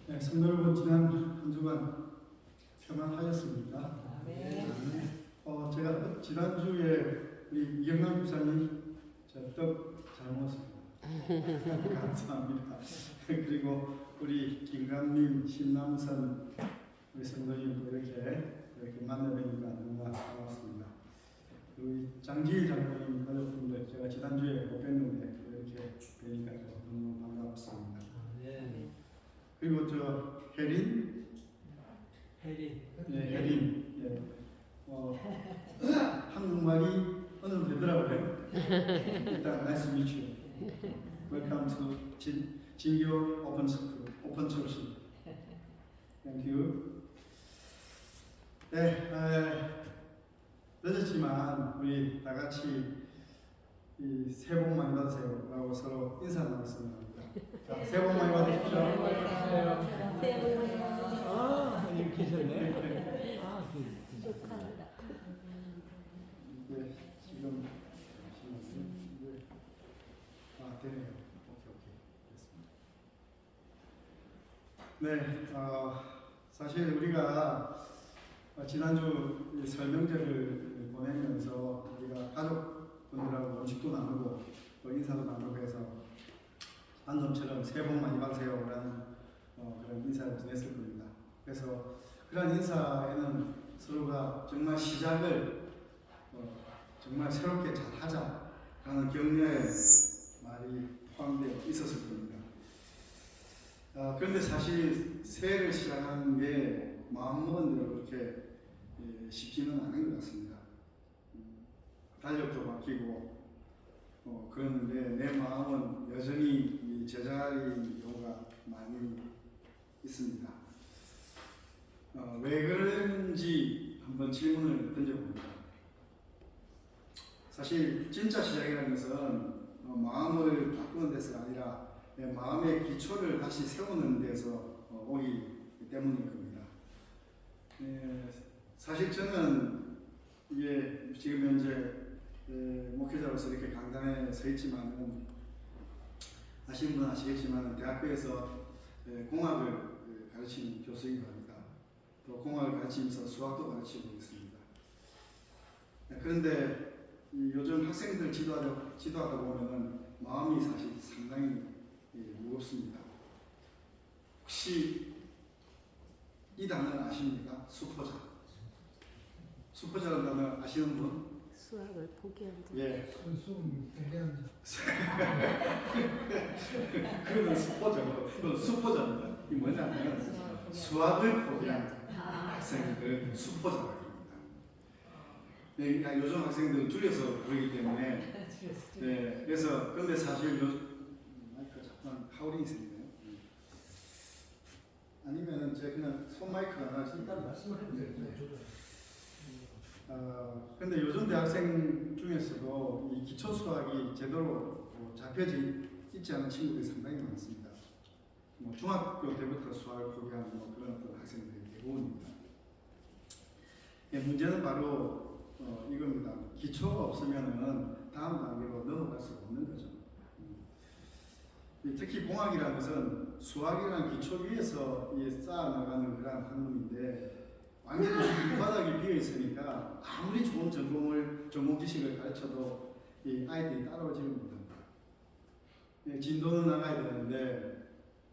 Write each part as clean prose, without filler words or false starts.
네, 성도 여러분, 지난 한 주간 평안하셨습니까? 네. 제가 지난주에 우리 이경남 목사님 떡잘 먹었습니다. 감사합니다. 그리고 우리 김감님, 신남선 우리 성도님 이렇게 만나뵈니까 너무 반갑습니다. 우리 장지일 장로님 가족분들 제가 지난주에 못 뵀는데 이렇게 뵈니까 너무 반갑습니다. 네. 그리고 저 혜린, 예, 한국말이 어느 정도 되더라고요. 일단 nice to meet you. Welcome to 진교 오픈 소시. Thank you. 네, 늦었지만 우리 다 같이 이 새해 복 많이 받으세요라고 서로 인사 나눴습니다. 자, 새해 복 많이 받으십시오. 새해 복 많이 받으세요. 아, 이렇게 계셨네. 축하합니다. 네, 지금 되네요. 오케이, 됐습니다. 네, 사실 우리가 지난주 설명절을 보내면서 우리가 가족분들하고 음식도 나누고 또 인사도 나누고 해서 방금처럼 새해 복 많이 받으세요라는 그런 인사를 보냈을 겁니다. 그래서 그런 인사에는 서로가 정말 시작을 정말 새롭게 잘 하자라는 격려의 말이 포함되어 있었을 겁니다. 그런데 사실 새해를 시작하는 게 마음먹은 대로 그렇게 쉽지는 않은 것 같습니다. 달력도 바뀌고 그런데 내 마음은 여전히 이 제자리인 경우가 많이 있습니다. 왜 그런지 한번 질문을 던져봅니다. 사실 진짜 시작이라는 것은 마음을 바꾸는 데서가 아니라 내 마음의 기초를 다시 세우는 데서 오기 때문일 겁니다. 사실 저는 이게 지금 현재 목회자로서 이렇게 강단에 서 있지만은 아시는 분은 아시겠지만 대학교에서 공학을 가르치는 교수인 겁니다. 또 공학을 가르치면서 수학도 가르치고 있습니다. 그런데 요즘 학생들 지도하다 보면은 마음이 사실 상당히 무겁습니다. 혹시 이 단어 아십니까? 수포자. 수포자라는 단어 아시는 분? 수학을 포기한 자. 예. 수음 대견. 그거는 수포자고, 그건 수포자입니다. 이 뭐냐면 수학을 포기한 학생들 수포자라고 합니다. 네, 요즘 학생들은 줄여서 부르기 때문에. 네, 그래서 그런데 사실 마이크 잠깐 하우링이 생기네요. 아니면은 제가 그냥 손 마이크가 나가지. 일단 말씀을 해주세요. 근데 요즘 대학생 중에서도 이 기초 수학이 제대로 잡혀져 있지 않은 친구들이 상당히 많습니다. 중학교 때부터 수학을 포기하는 그런 어떤 학생들이 대부분입니다. 문제는 바로 이겁니다. 기초가 없으면은 다음 단계로 넘어갈 수가 없는 거죠. 특히 공학이라는 것은 수학이라는 기초 위에서 쌓아나가는 그런 학문인데 완전히 밑바닥이 비어 있으니까 아무리 좋은 전공 지식을 가르쳐도 이 아이들이 따라오지 못합니다. 진도는 나가야 되는데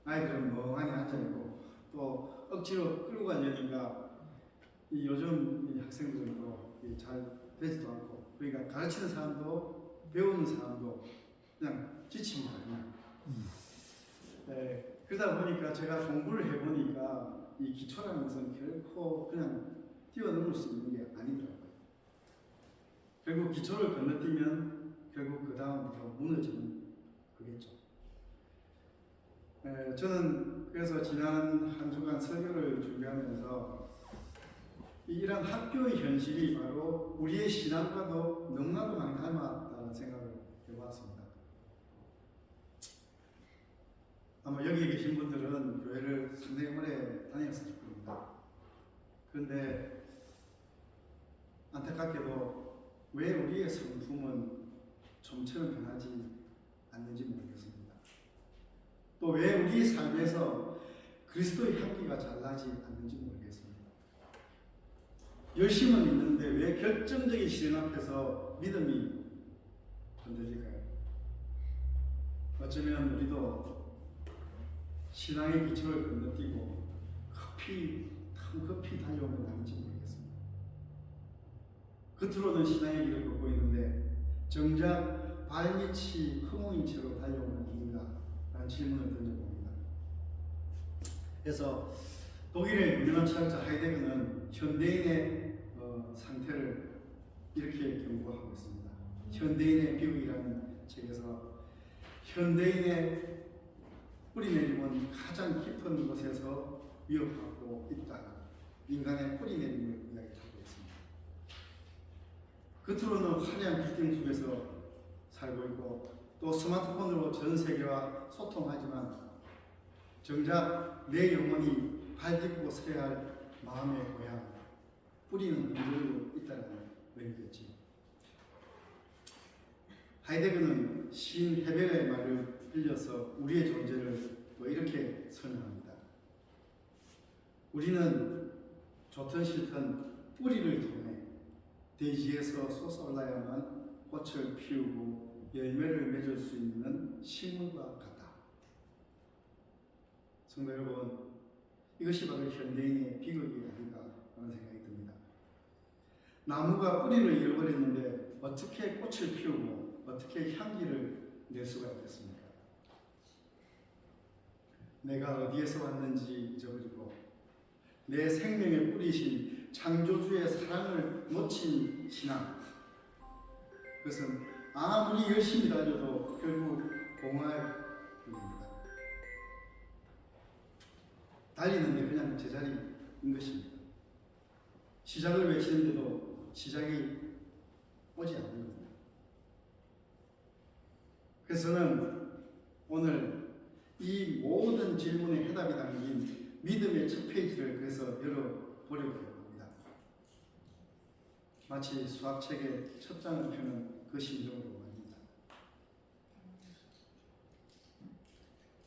아이들은 멍하니 앉아있고 또 억지로 끌고 가려니까 이 요즘 이 학생들도 잘 되지도 않고 그러니까 가르치는 사람도 배우는 사람도 그냥 지칩니다. 그러다 보니까 제가 공부를 해보니까 이 기초라는 것은 결코 그냥 뛰어넘을 수 있는 게 아니더라고요. 결국 기초를 건너뛰면 결국 그 다음부터 무너지는 거겠죠. 저는 그래서 지난 한 주간 설교를 준비하면서 이런 학교의 현실이 바로 우리의 신앙과도 너무나도 많이 닮았다는 생각을 해봤습니다. 아마 여기 계신 분들은 교회를 상당히 오래 다녔을 겁니다. 그런데 안타깝게도 왜 우리의 성품은 좀처럼 변하지 않는지 모르겠습니다. 또 왜 우리 삶에서 그리스도의 향기가 잘 나지 않는지 모르겠습니다. 열심은 있는데 왜 결정적인 시련 앞에서 믿음이 흔들릴까요? 어쩌면 우리도 신앙의 기초를 건너뛰고 급히 달려오는 건 아닌지 모르겠습니다. 겉으로는 신앙의 길을 걷고 있는데 정작 발밑이 허공인 채로 달려오는 길인가? 라는 질문을 던져봅니다. 그래서 독일의 유명한 철학자 하이데거는 현대인의 상태를 이렇게 경고하고 있습니다. 현대인의 비극이라는 책에서 현대인의 뿌리내림은 가장 깊은 곳에서 위협하고 있다. 인간의 뿌리내림을 이야기하고 있습니다. 겉으로는 화려한 빌딩 속에서 살고 있고 또 스마트폰으로 전 세계와 소통하지만 정작 내 영혼이 발딛고 서야 할 마음의 고향, 뿌리는 흔들리고 있다는 의미겠지. 하이데거는 시인 헤벨의 말을 빌려서 우리의 존재를 또 이렇게 설명합니다. 우리는 좋든 싫든 뿌리를 통해 대지에서 솟아올라야만 꽃을 피우고 열매를 맺을 수 있는 식물과 같다. 성도 여러분, 이것이 바로 현대인의 비극이 아닌가 하는 생각이 듭니다. 나무가 뿌리를 잃어버렸는데 어떻게 꽃을 피우고 어떻게 향기를 낼 수가 있겠습니까? 내가 어디에서 왔는지 잊어버리고 내 생명의 뿌리신 창조주의 사랑을 놓친 신앙, 그것은 아무리 열심히 달려도 결국 공할 일입니다. 달리는데 그냥 제자리인 것입니다. 시작을 외치는데도 시작이 오지 않는 겁니다. 그래서 저는 오늘 이 모든 질문에 해답이 담긴 믿음의 첫 페이지를 그래서 열어보려고 합니다. 마치 수학책의 첫 장을 펴는 그 심정으로 말입니다.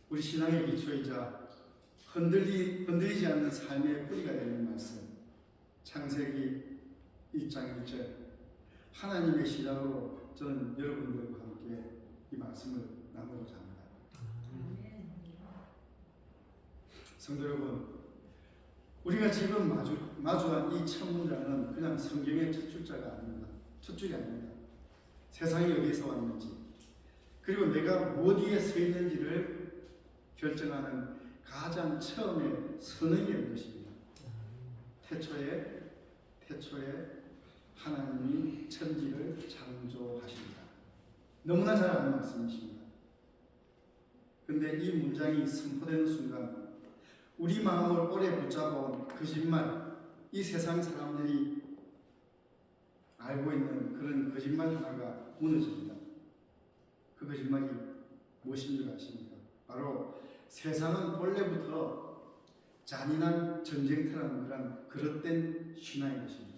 우리 신앙의 기초이자 흔들리지 않는 삶의 뿌리가 되는 말씀, 창세기 1장 1절, 하나님의 시작으로 저는 여러분들과 함께 이 말씀을 나누고자 합니다. 성도 여러분, 우리가 지금 마주한 이 첫 문장은 그냥 성경의 첫 줄자가 아닙니다. 첫 줄이 아닙니다. 세상이 어디에서 왔는지, 그리고 내가 어디에 서 있는지를 결정하는 가장 처음의 선언이었던 것입니다. 태초에 하나님이 천지를 창조하십니다. 너무나 잘 아는 말씀이십니다. 근데 이 문장이 선포되는 순간 우리 마음을 오래 붙잡아온 거짓말, 이 세상 사람들이 알고 있는 그런 거짓말 하나가 무너집니다. 그 거짓말이 무엇인 줄 아십니까? 바로 세상은 본래부터 잔인한 전쟁터라는 그런 그릇된 신화인 것입니다.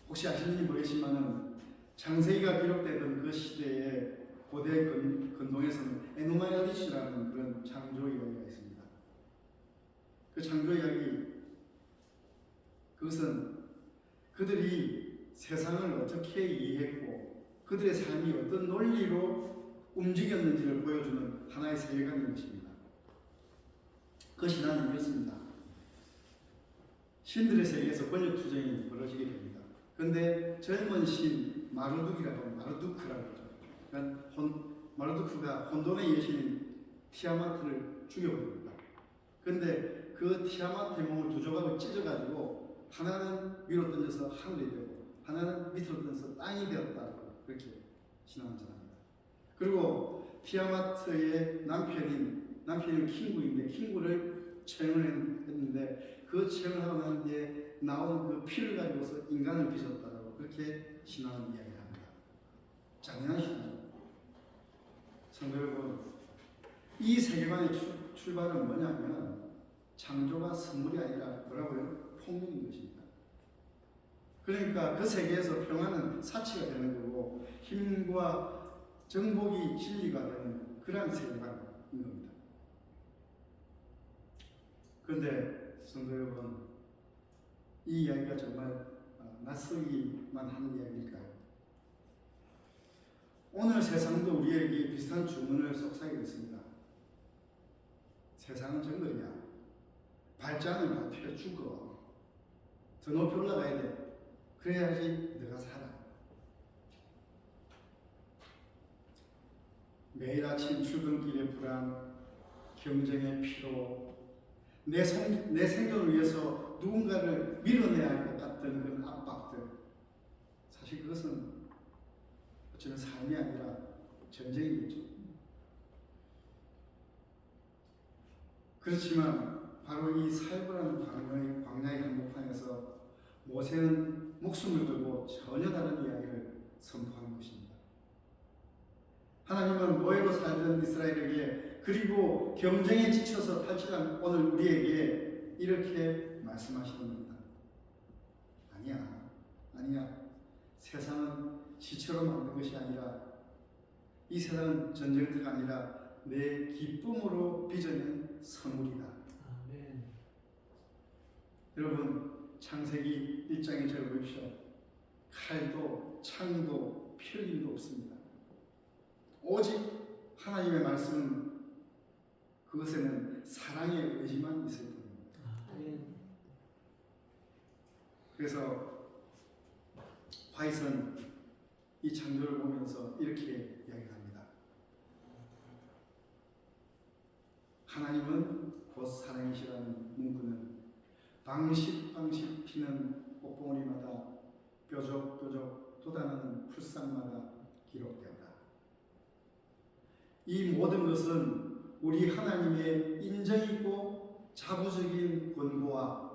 혹시 아시는지 모르겠지만은 창세기가 기록되던 그 시대에 고대 근동에서는 에누마야리시라는 그런 창조 이야기가 있습니다. 그 창조 이야기, 그것은 그들이 세상을 어떻게 이해했고 그들의 삶이 어떤 논리로 움직였는지를 보여주는 하나의 세계관인 것입니다. 그 신화는 이렇습니다. 신들의 세계에서 권력투쟁이 벌어지게 됩니다. 그런데 젊은 신 마르둑크라고 하죠. 그러니까 마르두크가 혼돈의 여신인 티아마트를 죽여버립니다. 그런데 그 티아마트의 몸을 두 조각을 찢어가지고 하나는 위로 던져서 하늘이 되고 하나는 밑으로 던져서 땅이 되었다고 그렇게 신앙을 전합니다. 그리고 티아마트의 남편이 킹구인데 킹구를 처형을 했는데 그 처형을 하고 난 뒤에 나온 그 피를 가지고서 인간을 빚었다고 그렇게 신앙을 이야기합니다. 잔인한 신앙. 성도 여러분, 이 세계관의 출발은 뭐냐면 창조가 선물이 아니라 뭐라고요? 폭력인 것입니다. 그러니까 그 세계에서 평화는 사치가 되는 거고 힘과 정복이 진리가 되는 그러한 세계관인 겁니다. 그런데 성도 여러분, 이 이야기가 정말 낯설기만 하는 이야기일까요? 오늘 세상도 우리에게 비슷한 주문을 속삭이고 있습니다. 세상은 정글이야. 발장을 밟혀 죽어. 더 높이 올라가야 돼. 그래야지 내가 살아. 매일 아침 출근길의 불안, 경쟁의 피로, 내 생존을 위해서 누군가를 밀어내야 할 것 같던 그런 압박들. 사실 그것은 어쩌면 삶이 아니라 전쟁이겠죠. 그렇지만 바로 이 살벌한 광야의 한복판에서 모세는 목숨을 걸고 전혀 다른 이야기를 선포하는 것입니다. 하나님은 노예로 살던 이스라엘에게, 그리고 경쟁에 지쳐서 탈출한 오늘 우리에게 이렇게 말씀하시는 겁니다. 아니야. 세상은 시체로 만든 것이 아니라, 이 세상은 전쟁터가 아니라 내 기쁨으로 빚어낸 선물이다. 아멘. 여러분, 창세기 1장에 절 보십시오. 칼도 창도 필름도 없습니다. 오직 하나님의 말씀은, 그것에는 사랑의 의지만 있을 뿐입니다. 아멘. 그래서 화이트는 이 창조를 보면서 이렇게 이야기합니다. 하나님은 곧 사랑이시라는 문구는 방식 피는 꽃봉오리마다 뾰족뾰족 돋아나는 풀상마다 기록되었다. 이 모든 것은 우리 하나님의 인정있고 자부적인 권고와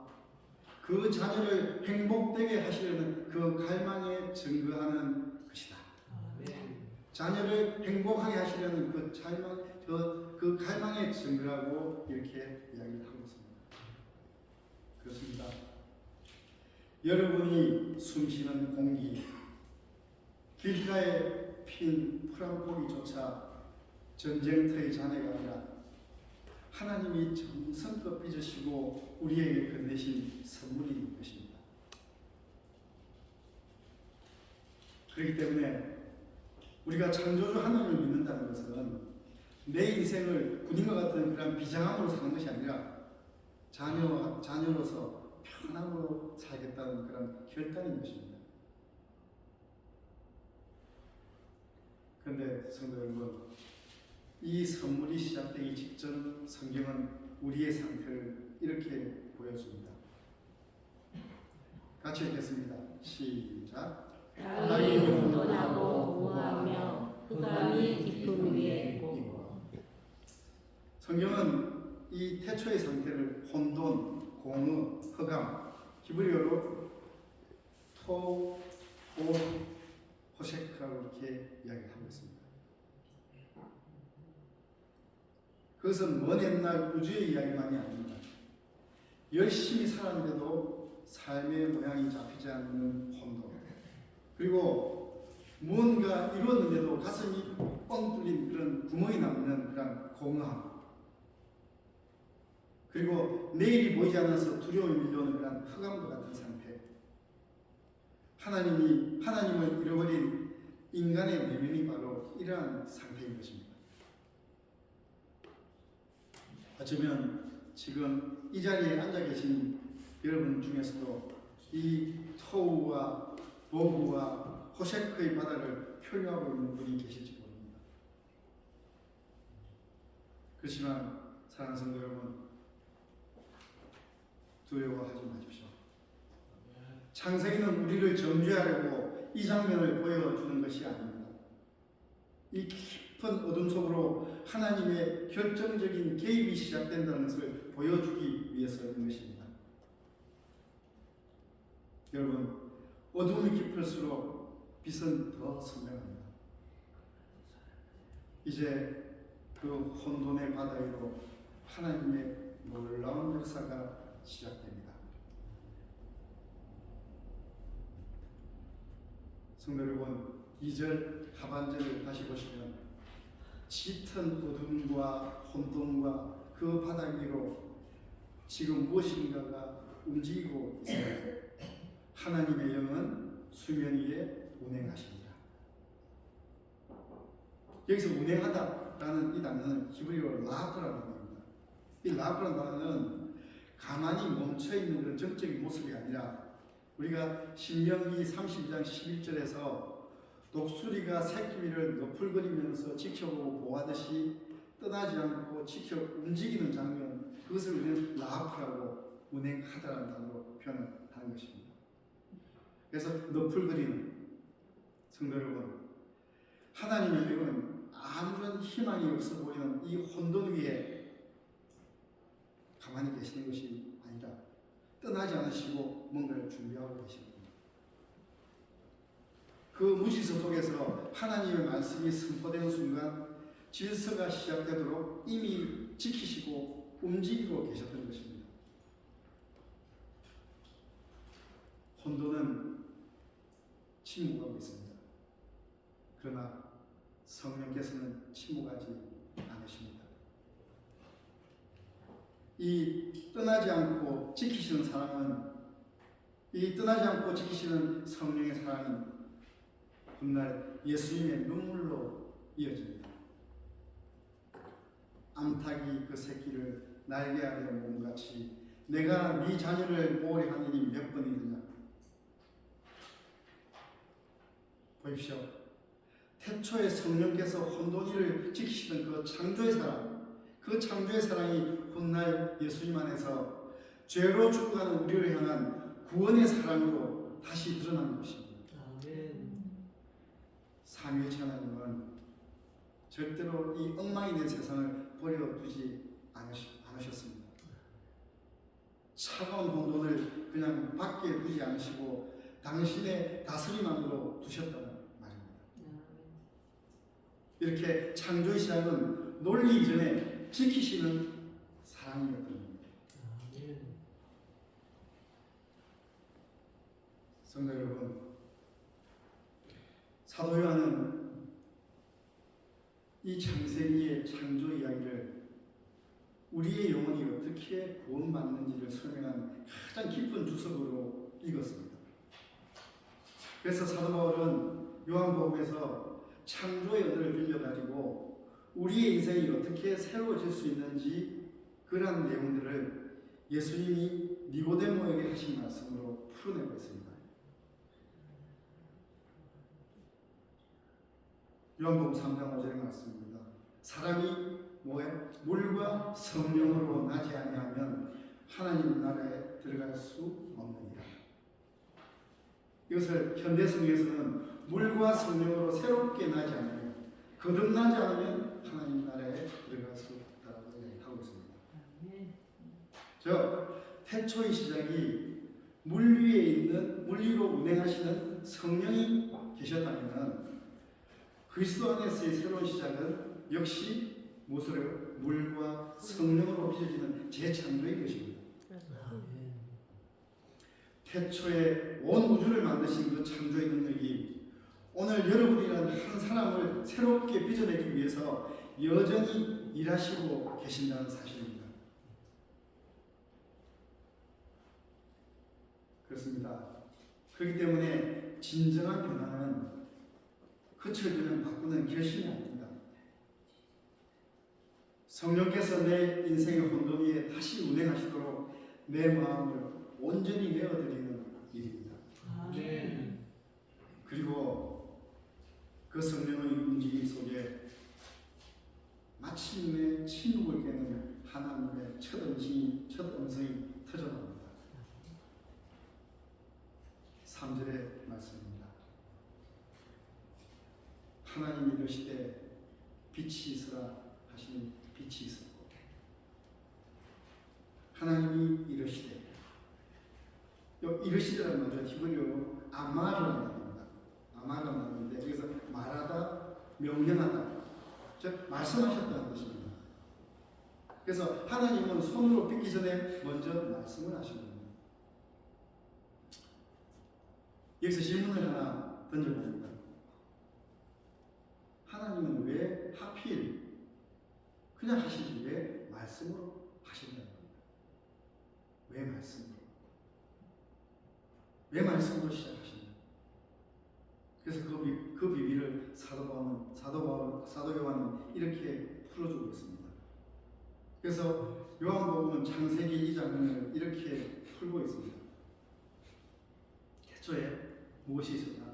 그 자녀를 행복되게 하시려는 그 갈망에 증거하는 것이다. 아멘. 자녀를 행복하게 하시려는 그 갈망의 증거라고 이렇게 이야기를 하고 있습니다. 그렇습니다. 여러분이 숨쉬는 공기, 길가에 핀 푸른 고기조차 전쟁터의 잔해가 아니라 하나님이 정성껏 빚으시고 우리에게 건네신 선물인 것입니다. 그렇기 때문에 우리가 창조주 하나님을 믿는다는 것은 내 인생을 군인과 같은 그런 비장함으로 사는 것이 아니라 자녀로서 편함으로 살겠다는 그런 결단인 것입니다. 그런데 성도 여러분, 이 선물이 시작되기 직전 성경은 우리의 상태를 이렇게 보여줍니다. 같이 읽겠습니다. 시작. 땅이 혼돈하고 우하며 흑암이 깊음 위에 있고. 성경은 이 태초의 상태를 혼돈, 공허, 흑암, 히브리어로 토, 오, 호셰크라고 이렇게 이야기하고 있습니다. 그것은 먼 옛날 우주의 이야기만이 아닙니다. 열심히 살았는데도 삶의 모양이 잡히지 않는 혼돈, 그리고 무언가 이뤘는데도 가슴이 뻥 뚫린 그런 구멍이 남는 그런 공허함, 그리고 내일이 보이지 않아서 두려움이 밀려오는 그런 흑암과 같은 상태, 하나님을 잃어버린 인간의 내면이 바로 이러한 상태인 것입니다. 어쩌면 지금 이 자리에 앉아 계신 여러분 중에서도 이 토우와 보구와 호셰크의 바닥을 표류하고 있는 분이 계실지 모릅니다. 그렇지만 사랑하는 성도 여러분, 두려워하지 마십시오. 창세기는 우리를 정죄하려고 이 장면을 보여주는 것이 아닙니다. 이 깊은 어둠 속으로 하나님의 결정적인 개입이 시작된다는 것을 보여주기 위해서인 것입니다. 여러분, 어둠이 깊을수록 빛은 더 선명합니다. 이제 그 혼돈의 바다 위로 하나님의 놀라운 역사가 시작됩니다. 성도 여러분, 2절 하반절을 다시 보시면 짙은 어둠과 혼돈과 그 바다 위로 지금 무엇인가가 움직이고 있습니다. 하나님의 영은 수면 위에 운행하십니다. 여기서 운행하다라는 이 단어는 히브리어로 라프라는 단어입니다. 이 라프라는 단어는 가만히 멈춰있는 그런 정적인 모습이 아니라 우리가 신명기 32장 11절에서 독수리가 새끼를 너풀거리면서 지켜보고 보하듯이 떠나지 않고 지켜 움직이는 장면, 그것을 우리는 라프라고 운행하다라는 단어로 표현하는 것입니다. 그래서 너풀거리는 성도 여러분, 하나님의 영은 아무런 희망이 없어 보이는 이 혼돈 위에 가만히 계시는 것이 아니라 떠나지 않으시고 뭔가를 준비하고 계십니다. 그 무질서 속에서 하나님의 말씀이 선포되는 순간 질서가 시작되도록 이미 지키시고 움직이고 계셨던 것입니다. 혼돈은 침묵하고 있습니다. 그러나 성령께서는 침묵하지 않으십니다. 이 떠나지 않고 지키시는 사랑은, 이 떠나지 않고 지키시는 성령의 사랑은 훗날 예수님의 눈물로 이어집니다. 암탉이 그 새끼를 날개 아래 몸같이 내가 네 자녀를 모으려 한 일이 몇 번이느냐. 보십시오. 태초에 성령께서 혼돈이를 지키시던 그 창조의 사랑, 그 창조의 사랑이 훗날 예수님 안에서 죄로 죽어가는 우리를 향한 구원의 사랑으로 다시 드러난 것입니다. 아멘. 삼위일체 하나님은 절대로 이 엉망이 된 세상을 버려두지 않으셨습니다. 차가운 혼돈을 그냥 밖에 두지 않으시고 당신의 다스림 안으로 두셨다는 말입니다. 이렇게 창조의 시작은 논리 이전에 지키시는 사랑이었던 겁니다. 아멘. 성도 여러분, 사도 요한은 이 창세기의 창조 이야기를 우리의 영혼이 어떻게 구원받는지를 설명한 가장 깊은 주석으로 읽었습니다. 그래서 사도 바울은 요한복음에서 창조의 언어를 빌려가지고 우리의 인생이 어떻게 새로워질 수 있는지 그러한 내용들을 예수님이 니고데모에게 하신 말씀으로 풀어내고 있습니다. 요한복음 3장 5절의 말씀입니다. 사람이 뭐예요? 물과 성령으로 나지 아니하면 하나님 나라에 들어갈 수 없느니라. 이것을 현대 성경에서는 물과 성령으로 새롭게 나지 않으면, 거듭나지 않으면 하나님 나라에 들어갈 수 없다라고 이야기하고 있습니다. 태초의 시작이 물 위에 있는, 물 위로 운행하시는 성령이 계셨다면 그리스도 안에서의 새로운 시작은 역시 무엇으로? 물과 성령으로 빚어지는 재창조의 것입니다. 아멘. 태초에 온 우주를 만드신 그 창조의 능력이 오늘 여러분이라는 한 사람을 새롭게 빚어내기 위해서 여전히 일하시고 계신다는 사실입니다. 그렇습니다. 그렇기 때문에 진정한 변화는 그것을 그냥 바꾸는 결심이 아닙니다. 성령께서 내 인생의 혼돈 위에 다시 운행하시도록 내 마음을 온전히 내어드리는 일입니다. 아멘. 그리고 그 성령의 움직임 속에 마침내 침묵을 깨는 하나님의 첫 음성이 터져나옵니다. 3절의 말씀입니다. 하나님이 이르시되 빛이 있으라 하시니 빛이 있었고, 하나님이 이르시되, 이르시라는 말은 히브리어로 아마르라는 말입니다. 아마르라는 말인데 여기서 말하다, 명령하다, 즉 말씀하셨다는 뜻입니다. 그래서 하나님은 손으로 빚기 전에 먼저 말씀을 하신 겁니다. 여기서 질문을 하나 던져봅니다. 하나님은 왜 하필 그냥 하시지 왜 말씀으로 하신다는 겁니다. 왜 말씀으로? 왜 말씀으로 시작하시냐? 그래서 그 비밀을 사도 요한은 이렇게 풀어주고 있습니다. 그래서 요한복음은 창세기 2장을 이렇게 풀고 있습니다. 태초에 무엇이 있었나?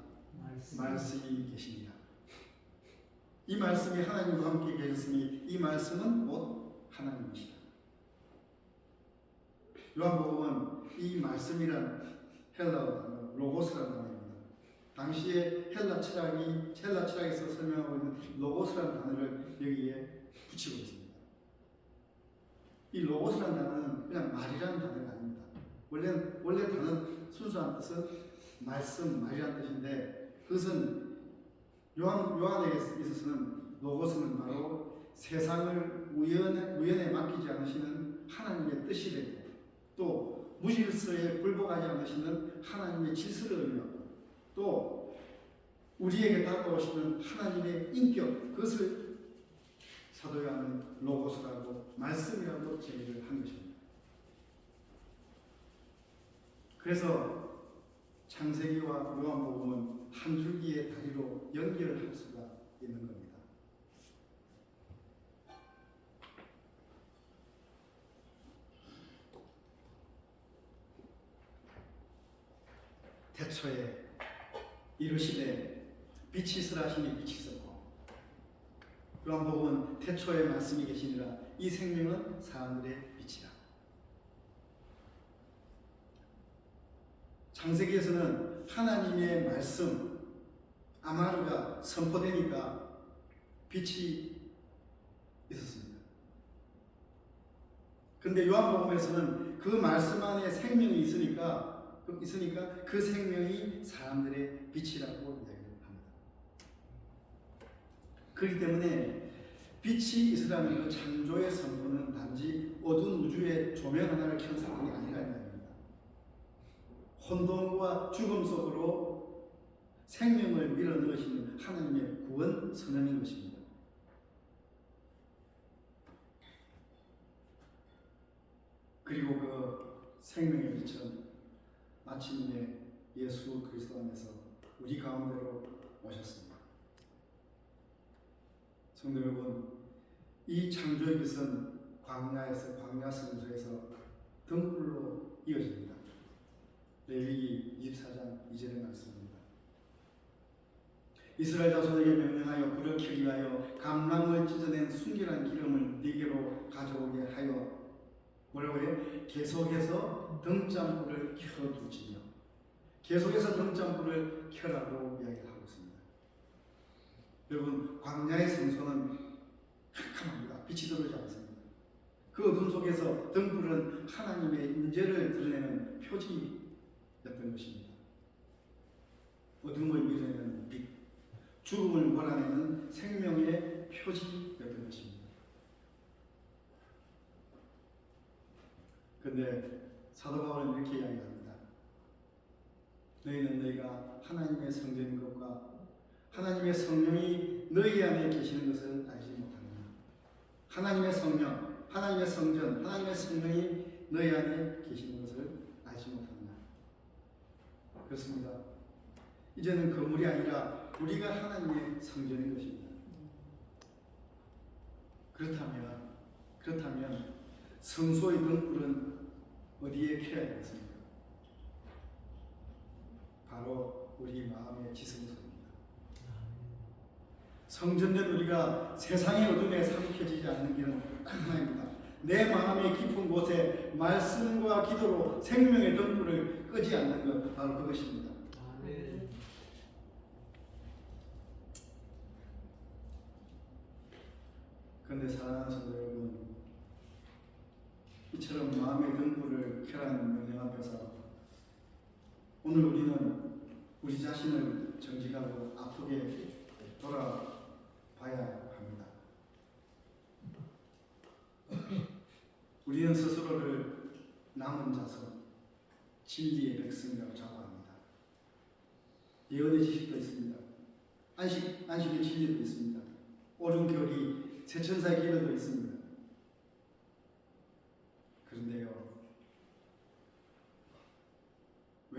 말씀이 계십니다. 이 말씀이 하나님과 함께 계셨으니 이 말씀은 곧 하나님이시다. 요한복음은 이 말씀이란 헬라어 단어 로고스라는 단어입니다. 당시에 헬라 철학에서 설명하고 있는 로고스라는 단어를 여기에 붙이고 있습니다. 이 로고스라는 단어는 그냥 말이라는 단어가 아닙니다. 원래 단어 순수한 뜻은 말씀, 말이라는 뜻인데 그것은 요한에 있어서는 로고스는 바로 세상을 우연에 맡기지 않으시는 하나님의 뜻이 되고 또 무질서에 굴복하지 않으시는 하나님의 질서를 의미하고 또 우리에게 다가오시는 하나님의 인격 그것을 사도 요한은 로고스라고 말씀이라고 제기를 한 것입니다. 그래서 창세기와 요한복음은 한 줄기의 다리로 연결할 수가 있는 겁니다. 태초에 이르시되 빛이 있으라 하시니 빛이 있었고 요한복음은 태초에 말씀이 계시니라 이 생명은 사람들의 빛이라. 창세기에서는 하나님의 말씀 아마르가 선포되니까 빛이 있었습니다. 근데 요한복음에서는 그 말씀 안에 생명이 있으니까 그 생명이 사람들의 빛이라고 이야기를 합니다. 그렇기 때문에 빛이 있으라는 그 창조의 선포는 단지 어두운 우주의 조명 하나를 켠 사건이 아니라는 이야기입니다. 혼돈과 죽음 속으로 생명을 밀어넣으시는 하나님의 구원 선언인 것입니다. 그리고 그 생명의 빛은 마침내 예수 그리스도 안에서 우리 가운데로 오셨습니다. 성도 여러분, 이 창조의 빛은 광야 성소에서 등불로 이어집니다. 레위기 24장 2절의 말씀입니다. 이스라엘 자손에게 명령하여 불을 켜게 하여 감람을 찢어낸 순결한 기름을 네게로 가져오게 하여 뭐라고 해? 계속해서 등잔불을 켜두지며 계속해서 등잔불을 켜라고 이야기를 하고 있습니다. 여러분, 광야의 성소는 캄캄합니다. 빛이 들어오지 않습니다. 그 어둠 속에서 등불은 하나님의 인재를 드러내는 표지였던 것입니다. 어둠을 밀어내는 빛, 죽음을 몰아내는 생명의 표지였던 것입니다. 그런데 사도 바울은 이렇게 이야기합니다. 너희는 너희가 하나님의 성전인 것과 하나님의 성령이 너희 안에 계시는 것을 알지 못하느냐. 하나님의 성령, 하나님의 성전, 하나님의 성령이 너희 안에 계시는 것을 알지 못하느냐. 그렇습니다. 이제는 건물이 아니라 우리가 하나님의 성전인 것입니다. 그렇다면 성소의 등불은 어디에 켜야 되겠습니까? 바로 우리 마음의 지성소입니다. 성전된 우리가 세상의 어둠에 삼켜지지 않는 길은 하나입니다. 내 마음의 깊은 곳에 말씀과 기도로 생명의 등불을 끄지 않는 것, 바로 그것입니다. 아멘. 그런데 사랑하는 성도 여러분, 이처럼 마음의 등불을 켜라는 명령 앞에서 오늘 우리는 우리 자신을 정직하고 아프게 돌아봐야 합니다. 우리는 스스로를 남은 자손, 진리의 백성이라고 자부합니다. 예언의 지식도 있습니다. 안식의 진리도 있습니다. 옳은 교리, 세천사의 기도도 있습니다. 그런데요,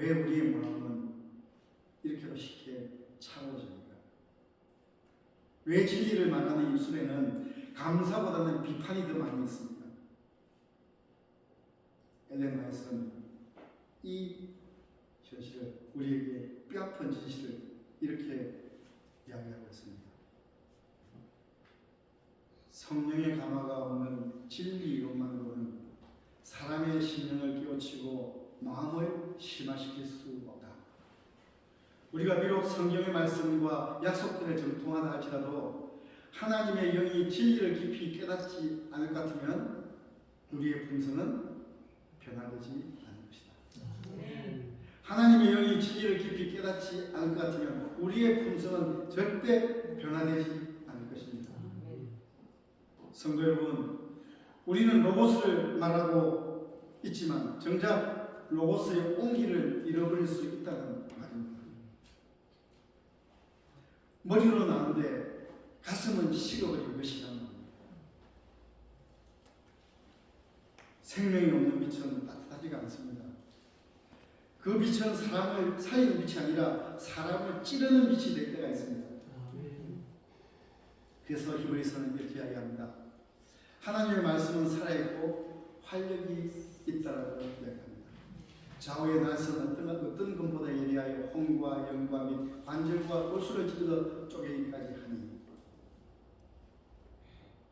왜 우리의 마음은 이렇게도 쉽게 차가워집니까? 왜 진리를 말하는 입술에는 감사보다는 비판이 더 많이 있습니까? 엘렌 화이트는 이 현실을, 우리에게 뼈아픈 진실을 이렇게 이야기하고 있습니다. 성령의 감화가 없는 진리 이론만으로는 사람의 심령을 깨우치고 마음을 심화시킬 수 없다. 우리가 비록 성경의 말씀과 약속들에 정통하다 할지라도 하나님의 영이 진리를 깊이 깨닫지 않을 것 같으면 우리의 품성은 변화되지 않을 것이다. 하나님의 영이 진리를 깊이 깨닫지 않을 것 같으면 우리의 품성은 절대 변화되지 않을 것입니다. 성도 여러분, 우리는 로고스를 말하고 있지만 정작 로고스의 온기를 잃어버릴 수 있다는 말입니다. 머리로 나는데 가슴은 식어버린 것이란 말입니다. 생명이 없는 빛은 따뜻하지가 않습니다. 그 빛은 사람을 살리는 빛이 아니라 사람을 찌르는 빛이 될 때가 있습니다. 그래서 히브리서는 이렇게 이야기합니다. 하나님의 말씀은 살아있고 활력이 있다라고 이야기합니다. 좌우의 날선 어떤 것보다 예리하여 홍과 영과 및 관절과 골수를 찔러 쪼개기까지 하니.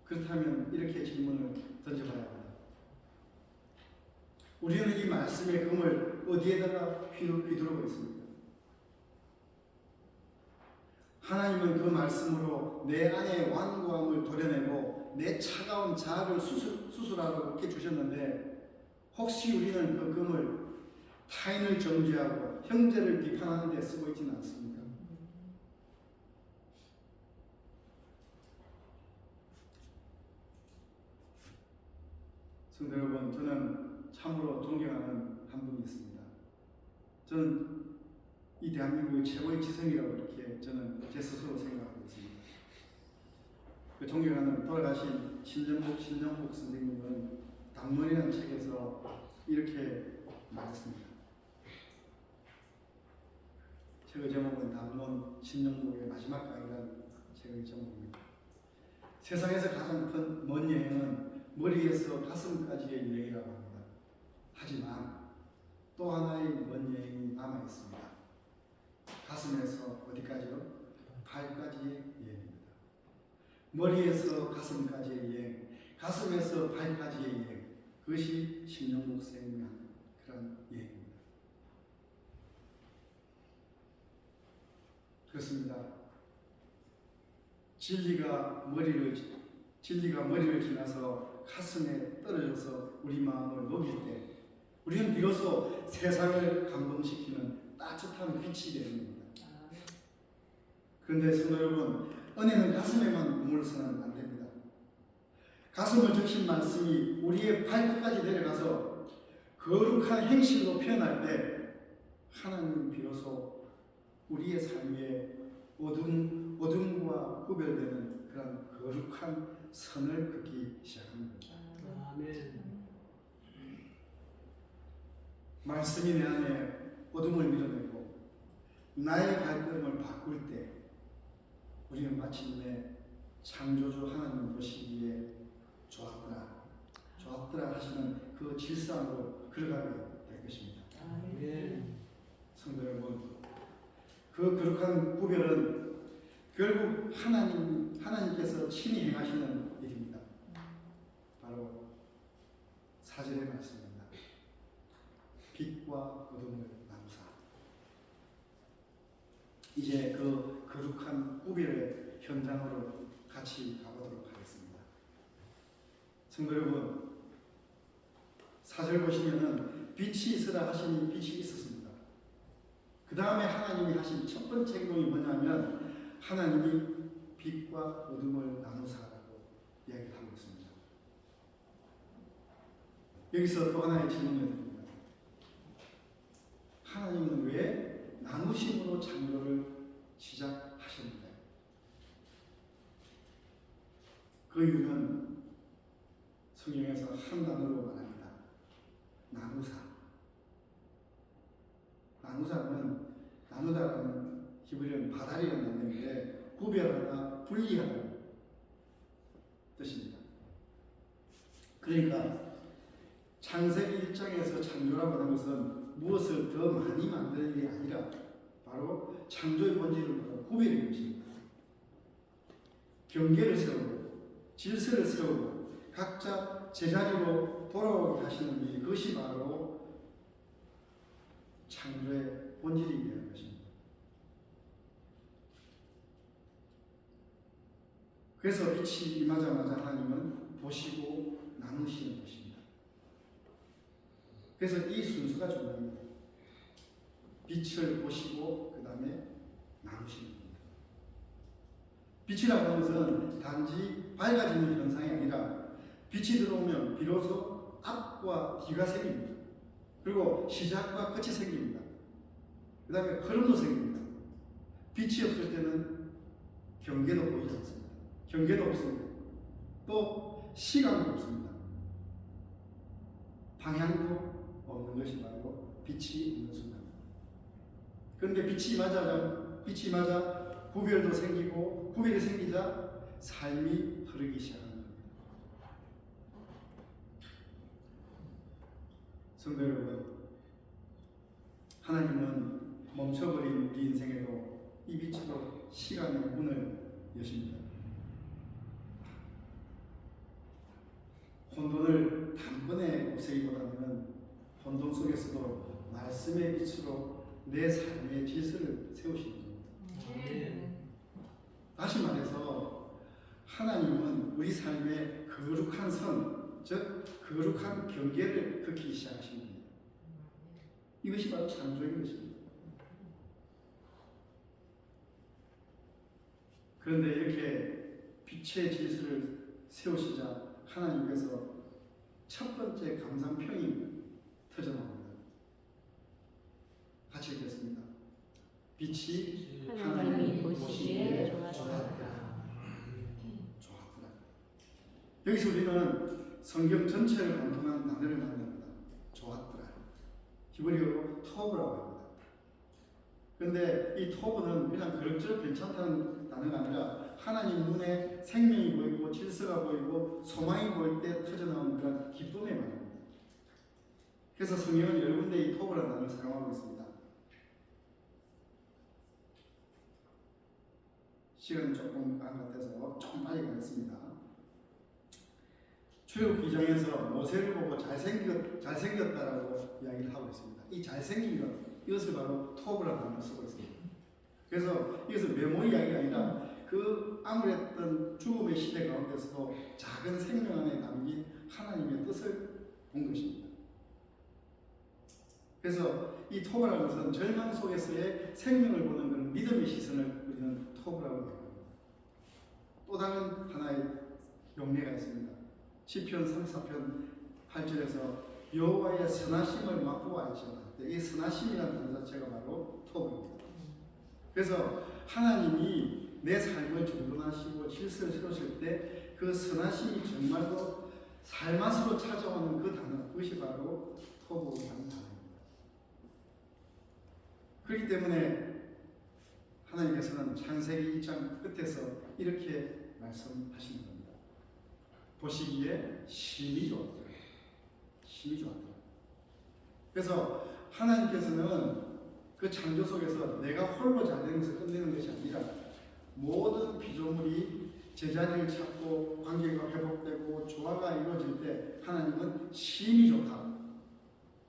그렇다면 이렇게 질문을 던져봐야 합니다. 우리는 이 말씀의 금을 어디에다가 휘두르고 있습니까? 하나님은 그 말씀으로 내 안의 완고함을 도려내고 내 차가운 자아를 수술하라고 이렇게 주셨는데 혹시 우리는 그 금을 타인을 정죄하고 형제를 비판하는 데 쓰고 있지는 않습니까? 성도 여러분, 저는 참으로 존경하는 한 분이 있습니다. 저는 이 대한민국의 최고의 지성이라고 이렇게 저는 제 스스로 생각하고 있습니다. 그 존경하는 돌아가신 신정복 선생님은 담론이라는 책에서 이렇게 말했습니다. 책의 제목은 담론 신정복의 마지막 강의라는 책의 제목입니다. 세상에서 가장 큰 먼 여행은 머리에서 가슴까지의 여행이라고 합니다. 하지만 또 하나의 먼 여행이 남아 있습니다. 가슴에서 어디까지요? 발까지의 여행입니다. 머리에서 가슴까지의 여행, 가슴에서 발까지의 여행, 그것이 신정복 선생님이 한 그런 여행입니다. 그렇습니다. 진리가 머리를 지나서 가슴에 떨어져서 우리 마음을 녹일 때 우리는 비로소 세상을 감동시키는 따뜻한 빛이 되는 겁니다. 그런데 성도 여러분, 은혜는 가슴에만 머물러서는 안 됩니다. 가슴을 적신 말씀이 우리의 발끝까지 내려가서 거룩한 행실로 표현할 때 하나님은 비로소 우리의 삶에 어둠과 구별되는 그런 거룩한 선을 긋기 시작합니다. 아멘. 말씀이 내 안에 어둠을 밀어내고 나의 발걸음을 바꿀 때 우리는 마침내 창조주 하나님 보시기에 좋았더라 하시는 그 질서로 걸어가게 될 것입니다. 아멘. 성도 여러분, 그 거룩한 구별은 결국 하나님께서 친히 행하시는 일입니다. 바로 4절의 말씀입니다. 빛과 어둠을 나누사. 이제 그 거룩한 구별의 현장으로 같이 가보도록 하겠습니다. 성도 여러분, 4절 보시면은 빛이 있으라 하시니 빛이 있었습니다. 그 다음에 하나님이 하신 첫 번째 행동이 뭐냐면 하나님이 빛과 어둠을 나누사라고 이야기를 하고 있습니다. 여기서 또 하나의 질문을 드립니다. 하나님은 왜 나누심으로 창조를 시작하셨는가요? 그 이유는 성경에서 한 단어로 말합니다. 나누사. 나누다라는 히브리어는 바달이라는 단어인데 구별하다, 분리하다 뜻입니다. 그러니까 창세기 1장에서 창조라고 하는 것은 무엇을 더 많이 만드는 게 아니라 바로 창조의 본질을 바로 구별하는 것입니다. 경계를 세우고 질서를 세우고 각자 제자리로 돌아오게 하시는 일, 그것이 바로 창조의 본질이라는 것입니다. 그래서 빛이 임하자마자 하나님은 보시고 나누시는 것입니다. 그래서 이 순서가 중요합니다. 빛을 보시고 그 다음에 나누시는 겁니다. 빛이라고 하는 것은 단지 밝아지는 현상이 아니라 빛이 들어오면 비로소 앞과 뒤가 생깁니다. 그리고 시작과 끝이 생깁니다. 그 다음에 흐름도 생깁니다. 빛이 없을 때는 경계도 보이지 않습니다. 경계도 없습니다. 또 시간도 없습니다. 방향도 없는 것이 바로 빛이 있는 순간입니다. 그런데 빛이 맞아 구별도 생기고 구별이 생기자 삶이 흐르기 시작하는 겁니다. 성도 여러분, 하나님은 멈춰버린 우리 인생에도 이 빛으로 시간의 문을 여십니다. 혼돈을 단번에 없애기보다는 혼돈 속에서도 말씀의 빛으로 내 삶의 질서를 세우시는 겁니다. 다시 말해서 하나님은 우리 삶의 거룩한 선, 즉 거룩한 경계를 긋기 시작하신 겁니다. 이것이 바로 창조인 것입니다. 그런데 이렇게 빛의 질서를 세우시자 하나님께서 첫 번째 감상평이 터져나옵니다. 같이 읽겠습니다. 빛이 하나님이 보시기에 좋았더라. 여기서 우리는 성경 전체를 관통하는 단어를 만납니다. 좋았더라. 히브리어로 토브라고 합니다. 그런데 이 토브는 그냥 그럭저럭 괜찮다는 단어가 아니라 하나님 눈에 생명이 보이고 질서가 보이고 소망이 보일 때 터져나오는 그런 기쁨의 말입니다. 그래서 성경은 여러 군데 이 토브라는 단어를 사용하고 있습니다. 시간이 조금 간 것 같아서 조금 빨리 가겠습니다. 출애굽기 2장에서 모세를 보고 잘생겼다라고 이야기를 하고 있습니다. 이 잘생긴 것, 이것을 바로 토브라는 단어를 쓰고 있습니다. 그래서 이것은 외모 이야기가 아니라 그 암울했던 죽음의 시대 가운데서도 작은 생명 안에 담긴 하나님의 뜻을 본 것입니다. 그래서 이 토브라는 것은 절망 속에서의 생명을 보는 그런 믿음의 시선을 우리는 토브라고 합니다. 또 다른 하나의 용례가 있습니다. 시편 34편 8절에서 여호와의 선하심을 맛보아야지어다. 이 선하심이라는 단어 자체가 바로 토브입니다. 그래서 하나님이 내 삶을 정돈하시고 질서를 세우실 때 그 선하심이 정말로 삶맛으로 찾아오는 그 단어, 그것이 바로 토브라는 단어입니다. 그렇기 때문에 하나님께서는 창세기 1장 끝에서 이렇게 말씀하시는 겁니다. 보시기에 심히 좋았더라. 심히 좋았더라. 그래서 하나님께서는 그 창조 속에서 내가 홀로 잘 되는 것을 끝내는 것이 아니라 모든 피조물이 제자리를 찾고 관계가 회복되고 조화가 이루어질 때 하나님은 심히 좋다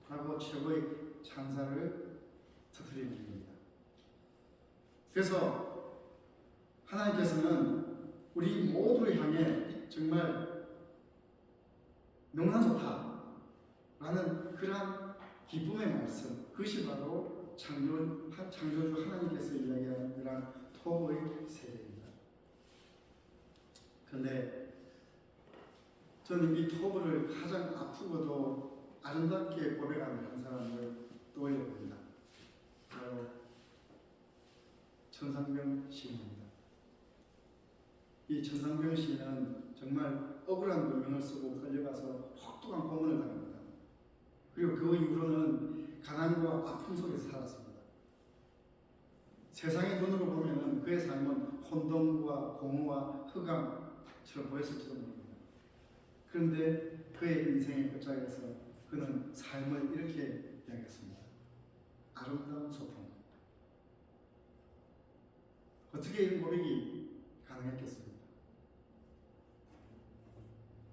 라고 최고의 찬사를 터뜨리는 겁니다. 그래서 하나님께서는 우리 모두를 향해 정말 너무나 좋다라는 그러한 기쁨의 말씀, 그것이 바로 창조주 하나님께서 이야기하는 그러한 토브의 세계입니다. 그런데 저는 이 토브를 가장 아프고도 아름답게 고백하는 한 사람을 떠올려봅니다. 바로 천상병 시인입니다. 이 천상병 시인은 정말 억울한 누명을 쓰고 끌려가서 혹독한 고문을 당합니다. 그리고 그 이후로는 가난과 아픔 속에서 살았습니다. 세상의 눈으로 보면은 그의 삶은 혼돈과 공허와 흑암처럼 보였을지도 모릅니다. 그런데 그의 인생의 끝자리에서 그는 삶을 이렇게 이야기했습니다. 아름다운 소품. 어떻게 이런 고백이 가능했겠습니까?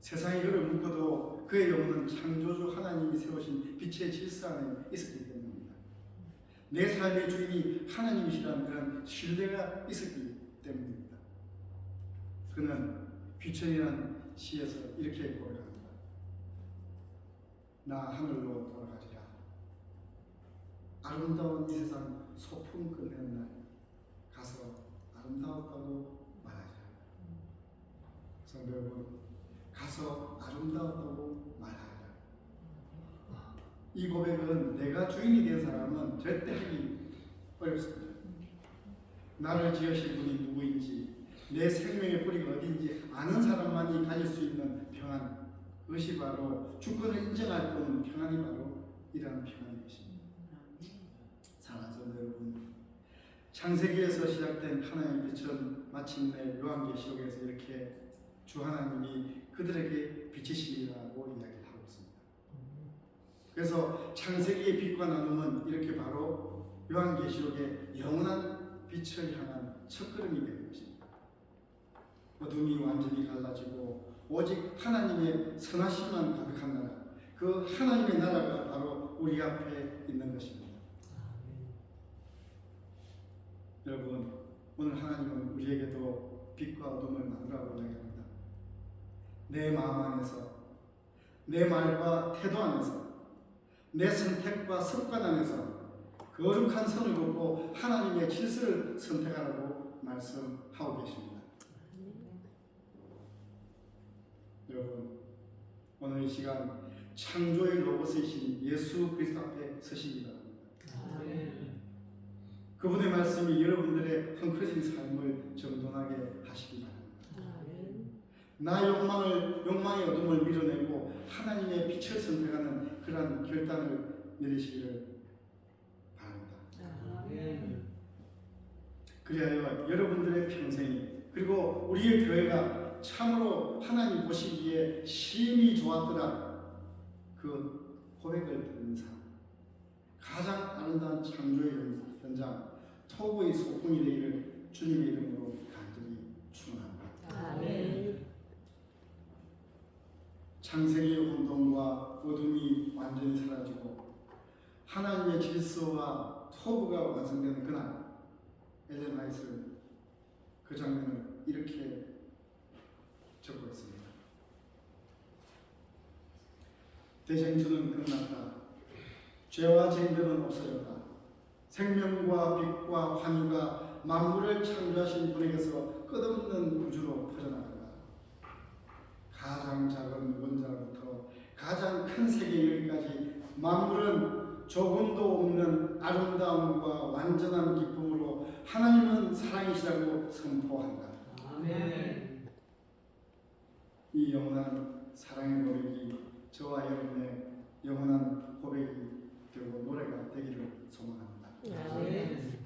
세상이 그를 묶어도 그의 영혼은 창조주 하나님이 세우신 빛의 질서 안에 있었기 때문입니다. 내 삶의 주인이 하나님이시라는 그런 신뢰가 있었기 때문입니다. 그는 귀천이라는 시에서 이렇게 고백합니다. 나 하늘로 돌아가리라. 아름다운 이 세상 소풍 끝내는 날 가서 아름다웠다고 말하리라. 성도 여러분, 가서 아름다웠다고 말하리라. 이 고백은 내가 주인이 된 사람은 절대 하기 어렵습니다. 나를 지으신 분이 누구인지, 내 생명의 뿌리가 어딘지 아는 사람만이 가질 수 있는 평안, 그것이 바로 주권을 인정할 수 없는 평안이 바로 이러한 평안인 것입니다. 사랑하는 성도 여러분, 창세기에서 시작된 하나님의 빛은 마침내 요한계시록에서 이렇게 주 하나님이 그들에게 비치시리라고 이야기를 하고 있습니다. 그래서 창세기의 빛과 나눔은 이렇게 바로 요한계시록의 영원한 빛을 향한 첫걸음이 되는 것입니다. 어둠이 완전히 갈라지고 오직 하나님의 선하심만 가득한 나라, 그 하나님의 나라가 바로 우리 앞에 있는 것입니다. 여러분, 오늘 하나님은 우리에게도 빛과 어둠을 나누라고 이야기합니다. 내 마음 안에서, 내 말과 태도 안에서, 내 선택과 습관 안에서 거룩한 선을 긋고 하나님의 질서를 선택하라고 말씀하고 계십니다. 여러분, 오늘 이 시간 창조의 로봇이신 예수 그리스도 앞에 서시기 바랍니다. 그분의 말씀이 여러분들의 헝클어진 삶을 정돈하게 하시기 바랍니다. 나 욕망의 어둠을 밀어내고 하나님의 빛을 선택하는 그러한 결단을 내리시기를 바랍니다. 그리하여 여러분들의 평생이, 그리고 우리의 교회가 참으로 하나님 보시기에 심히 좋았더라, 그 고백을 듣는 사람, 가장 아름다운 창조의 현장, 토부의 소풍이 되기를 주님의 이름으로 간절히 축원합니다. 아멘. 창세기의 혼돈과 어둠이 완전히 사라지고 하나님의 질서와 토부가 완성되는 그날, 엘렌 화이트는 그 장면을 이렇게 적고 있습니다. 대쟁투는 끝났다. 죄와 죄인들은 없어졌다. 생명과 빛과 환희가 만물을 창조하신 분에게서 끝없는 우주로 퍼져나간다. 가장 작은 원자로부터 가장 큰 세계 여기까지 만물은 조금도 없는 아름다움과 완전한 기쁨으로 하나님은 사랑이시라고 선포한다. 아멘. 이 영원한 사랑의 고백이 저와 여러분의 영원한 고백이 되고 노래가 되기를 소망합니다. 아멘.